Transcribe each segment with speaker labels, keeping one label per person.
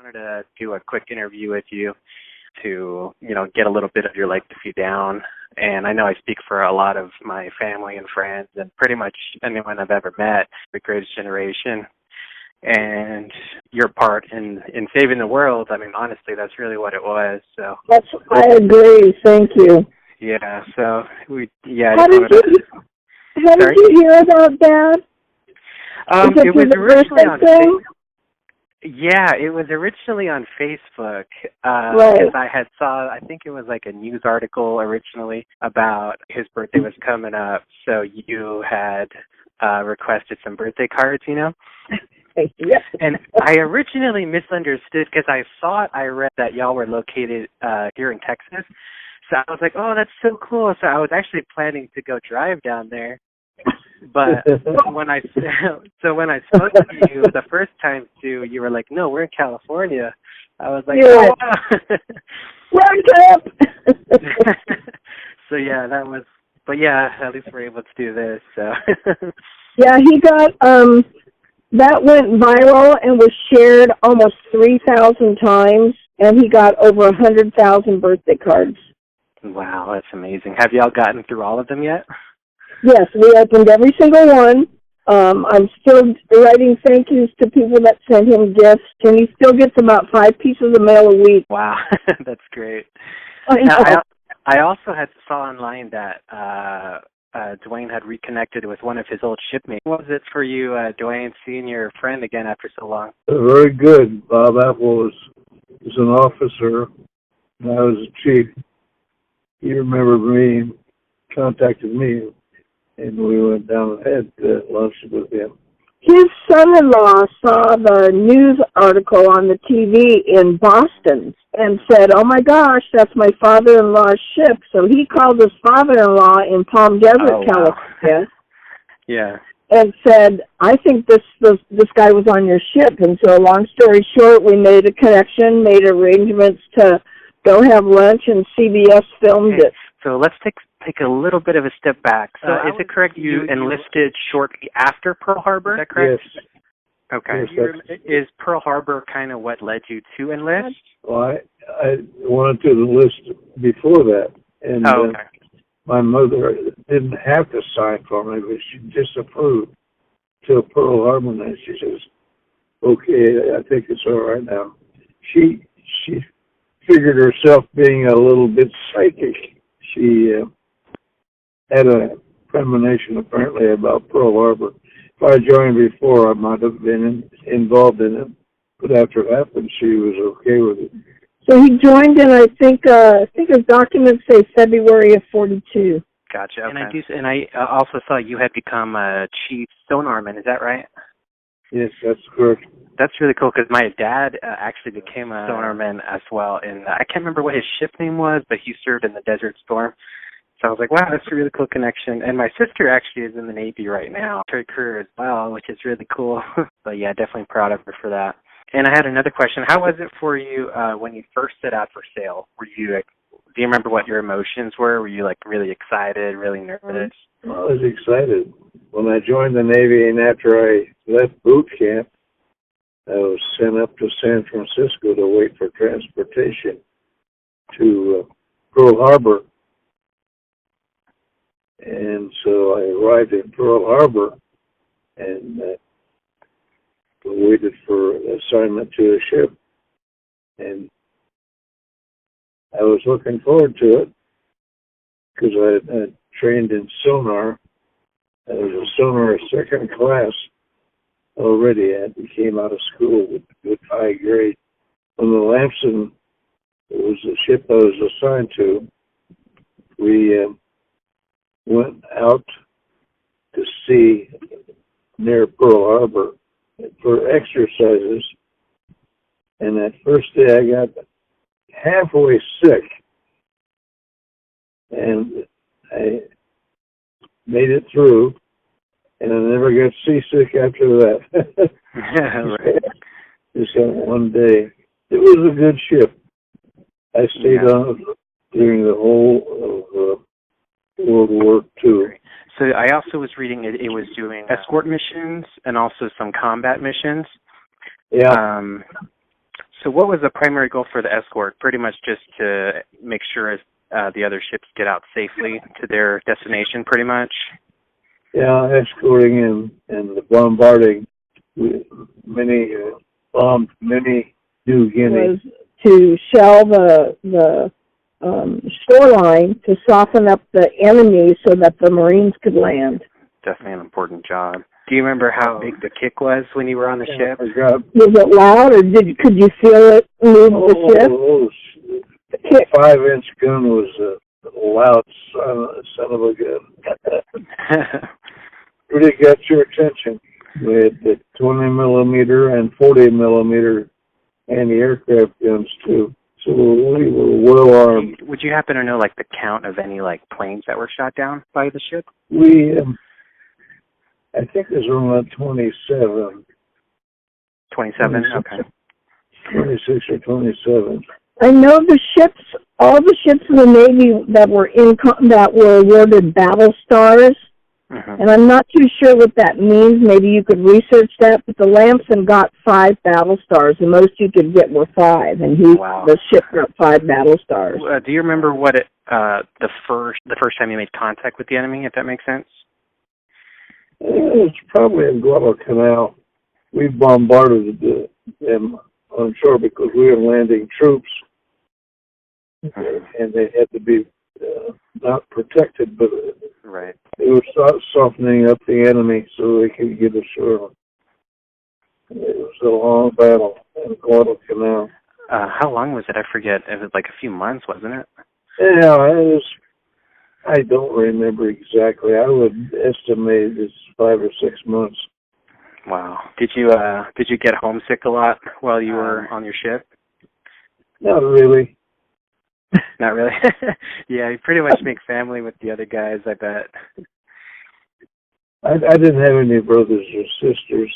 Speaker 1: wanted to do a quick interview with you to, get a little bit of your legacy down. And I know I speak for a lot of my family and friends and pretty much anyone I've ever met, the greatest generation. And your part in saving the world, I mean, honestly, that's really what it was. So
Speaker 2: I agree. Thank you.
Speaker 1: Yeah, so
Speaker 2: How did you hear about that?
Speaker 1: It was originally on Facebook. Yeah, it was originally on Facebook.
Speaker 2: Right.
Speaker 1: Because I think it was like a news article originally about his birthday was coming up. So you had requested some birthday cards,
Speaker 2: Yeah.
Speaker 1: And I originally misunderstood because I read that y'all were located here in Texas. So I was like, oh, that's so cool. So I was actually planning to go drive down there. But when I spoke to you the first time too, you were like, no, we're in California. I was like,
Speaker 2: yeah.
Speaker 1: Oh, wow.
Speaker 2: Round up.
Speaker 1: So yeah, that was, but yeah, at least we're able to do this. So
Speaker 2: yeah, he got that went viral and was shared almost 3,000 times, and he got over 100,000 birthday cards.
Speaker 1: Wow, that's amazing. Have y'all gotten through all of them yet?
Speaker 2: Yes, we opened every single one. I'm still writing thank yous to people that sent him gifts, and he still gets about 5 pieces of mail a week.
Speaker 1: Wow, that's great.
Speaker 2: I
Speaker 1: also saw online that Duane had reconnected with one of his old shipmates. What was it for you, Duane, seeing your friend again after so long?
Speaker 3: Very good. Bob Apple was an officer, and I was a chief. He remembered me, contacted me, and we went down and had lunch with him.
Speaker 2: His son-in-law saw the news article on the TV in Boston and said, oh my gosh, that's my father-in-law's ship. So he called his father-in-law in Palm Desert, California.
Speaker 1: Yeah.
Speaker 2: And said, I think this guy was on your ship. And so long story short, we made a connection, made arrangements to go have lunch, and CBS filmed it.
Speaker 1: So let's take a little bit of a step back. So is it correct you enlisted shortly after Pearl Harbor? Is that correct?
Speaker 3: Yes.
Speaker 1: Okay.
Speaker 3: Yes,
Speaker 1: is Pearl Harbor kind of what led you to enlist?
Speaker 3: Well, I wanted to enlist before that. And
Speaker 1: okay.
Speaker 3: My mother didn't have to sign for me, but she disapproved till Pearl Harbor, and she says, okay, I think it's all right now. She figured herself being a little bit psychic. She had a premonition, apparently, about Pearl Harbor. If I joined before, I might have been involved in it. But after it happened, she was okay with it.
Speaker 2: So he joined in, I think his documents say February of 42.
Speaker 1: Gotcha. Okay. And I also saw you had become a chief sonarman. Is that right?
Speaker 3: Yes, that's correct.
Speaker 1: That's really cool because my dad actually became a sonarman as well. And I can't remember what his ship name was, but he served in the Desert Storm. So I was like, wow, that's a really cool connection. And my sister actually is in the Navy right now, her career as well, which is really cool. But yeah, definitely proud of her for that. And I had another question. How was it for you when you first set out for sail? Were you do you remember what your emotions were? Were you really excited, really nervous?
Speaker 3: I was excited. When I joined the Navy and after I left boot camp, I was sent up to San Francisco to wait for transportation to Pearl Harbor. And so I arrived in Pearl Harbor and waited for assignment to a ship. And I was looking forward to it because I had trained in sonar. I was a sonar second class already. I came out of school with a good high grade. On the Lamson, it was the ship I was assigned to. We went out to sea near Pearl Harbor for exercises. And that first day I got halfway sick. And I made it through. And I never got seasick after that.
Speaker 1: Yeah, right.
Speaker 3: Just one day. It was a good ship. I stayed on it during the whole of World War II.
Speaker 1: So I also was reading it was doing escort missions and also some combat missions.
Speaker 3: Yeah.
Speaker 1: So what was the primary goal for the escort? Pretty much just to make sure the other ships get out safely to their destination, pretty much?
Speaker 3: Yeah, escorting and the bombarding. Bombed many New Guinea.
Speaker 2: Was to shell the shoreline to soften up the enemy so that the Marines could land.
Speaker 1: Definitely an important job. Do you remember how big the kick was when you were on the ship?
Speaker 2: Was it loud, or could you feel it move the ship?
Speaker 3: The 5-inch gun was a loud son of a gun. Really got your attention. We had the 20 millimeter and 40 millimeter anti-aircraft guns too. So we were well armed.
Speaker 1: Would you happen to know like the count of any like planes that were shot down by the ship?
Speaker 3: I think it was around 27.
Speaker 1: 27? Okay.
Speaker 3: 26 or 27.
Speaker 2: I know all the ships in the Navy that were awarded battle stars, and I'm not too sure what that means. Maybe you could research that, but the Lamson got 5 battle stars. The most you could get were 5, and the ship got 5 battle stars.
Speaker 1: Do you remember what the first time you made contact with the enemy, if that makes sense?
Speaker 3: It was probably in Guadalcanal. We bombarded them on shore because we were landing troops, and they had to be not protected, but
Speaker 1: right.
Speaker 3: It was softening up the enemy so they could get ashore. It was a long battle in Guadalcanal.
Speaker 1: How long was it? I forget. It was like a few months, wasn't it?
Speaker 3: Yeah, it was. I don't remember exactly. I would estimate it's 5 or 6 months.
Speaker 1: Wow. Did you get homesick a lot while you were on your ship?
Speaker 3: Not really.
Speaker 1: Not really? Yeah, you pretty much make family with the other guys, I bet.
Speaker 3: I didn't have any brothers or sisters.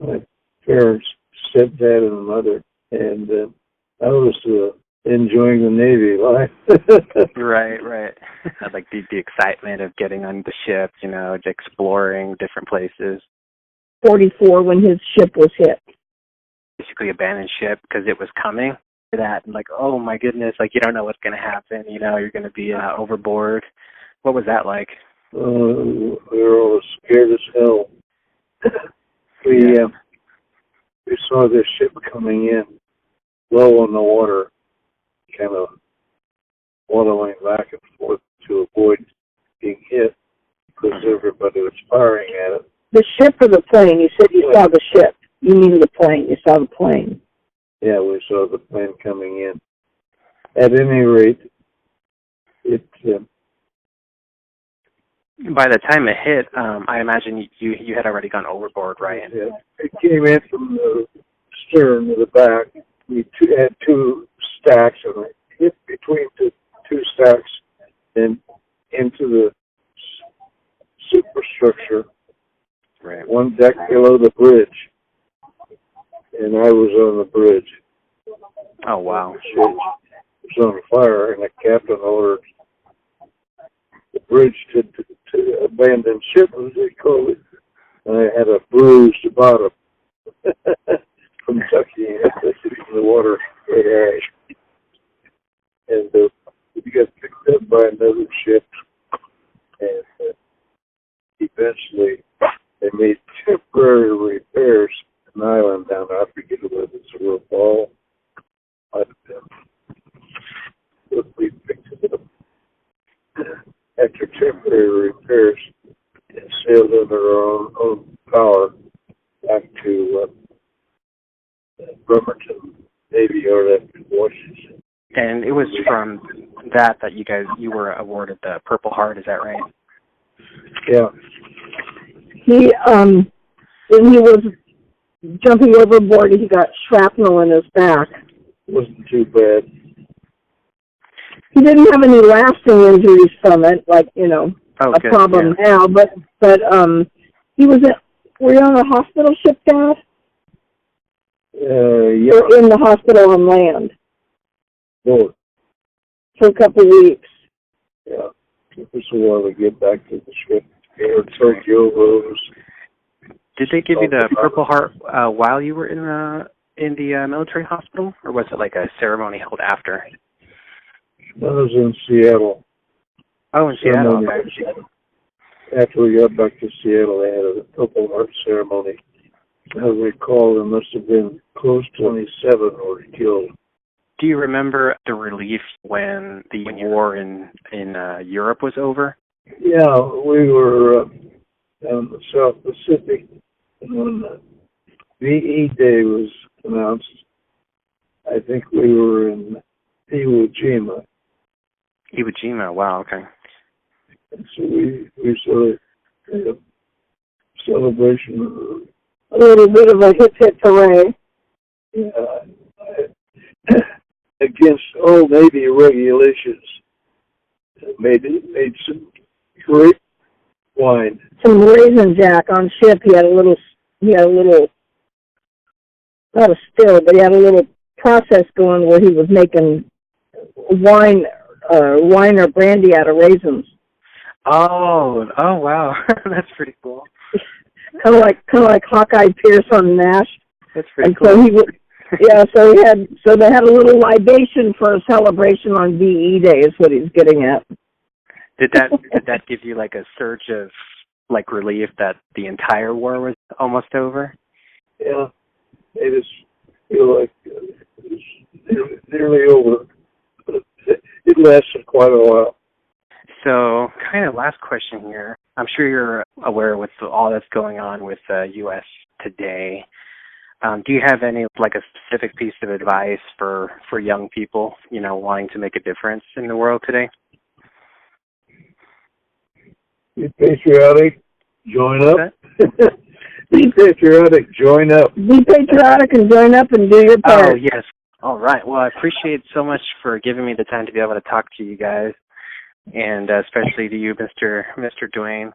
Speaker 3: My parents, stepdad and mother, and I was enjoying the Navy life.
Speaker 1: Right. Like the excitement of getting on the ship, exploring different places.
Speaker 2: 44 when his ship was hit.
Speaker 1: Basically abandoned ship because it was coming. That and like, oh my goodness, like you don't know what's going to happen. You're going to be overboard. What was that like?
Speaker 3: We were all scared as hell. We saw this ship coming in, low on the water, kind of wallowing back and forth to avoid being hit because everybody was firing at it.
Speaker 2: The ship or the plane? You said you saw the ship. You mean the plane? You saw the plane.
Speaker 3: Yeah, we saw the plane coming in. At any rate, it...
Speaker 1: by the time it hit, I imagine you had already gone overboard, right?
Speaker 3: Yeah. It came in from the stern to the back. We had 2 stacks, and it hit between the 2 stacks and into the superstructure.
Speaker 1: Right. 1
Speaker 3: deck below the bridge. And I was on the bridge.
Speaker 1: Oh, wow.
Speaker 3: The ship was on fire, and the captain ordered the bridge to abandon ship, as they call it. And I had a bruised bottom from tucking in the water with ash. And we got picked up by another ship, and eventually they made temporary repairs. An island down there, I forget whether it's a real ball. We picked it up after temporary repairs and sailed under our own power back to Bremerton Navy Yard after Washington.
Speaker 1: And it was from that you were awarded the Purple Heart, is that right?
Speaker 3: Yeah.
Speaker 2: When he was jumping overboard, he got shrapnel in his back.
Speaker 3: Wasn't too bad.
Speaker 2: He didn't have any lasting injuries from it, problem now. But he was were you on a hospital ship, Dad?
Speaker 3: Yeah.
Speaker 2: Or in the hospital on land?
Speaker 3: Both.
Speaker 2: For a couple of weeks.
Speaker 3: Yeah. It took us a while to get back to the ship. Tokyo rose.
Speaker 1: Did they give you the Purple Heart while you were in the military hospital, or was it like a ceremony held after?
Speaker 3: I was in Seattle.
Speaker 1: Oh, in Seattle. Okay.
Speaker 3: After we got back to Seattle, they had a Purple Heart ceremony. I recall there must have been close to 27 were killed.
Speaker 1: Do you remember the relief when the war in Europe was over?
Speaker 3: Yeah, we were in the South Pacific, and when VE Day was announced, I think we were in Iwo Jima.
Speaker 1: Iwo Jima, wow, okay.
Speaker 3: And so we sort of had a celebration.
Speaker 2: A little bit of a hip hooray.
Speaker 3: Against all Navy regulations. Made some great wine.
Speaker 2: Some raisin jack on ship. He had a little, not a still, but he had a little process going where he was making wine or brandy out of raisins.
Speaker 1: Oh wow, that's pretty cool.
Speaker 2: Kind of like Hawkeye Pierce on MASH.
Speaker 3: That's pretty
Speaker 2: cool. So he would, so they had a little libation for a celebration on VE Day is what he's getting at.
Speaker 1: Did that give you like a surge of like relief that the entire war was almost over?
Speaker 3: Yeah, made us feel like it's nearly over. But it lasted quite a while.
Speaker 1: So, kind of last question here. I'm sure you're aware with all that's going on with U.S. today. Do you have any, like a specific piece of advice for young people, wanting to make a difference in the world today?
Speaker 3: Be patriotic, join up. Be patriotic, join up.
Speaker 2: Be patriotic and join up and do your part.
Speaker 1: Oh, yes. All right. Well, I appreciate so much for giving me the time to be able to talk to you guys, and especially to you, Mr. Duane.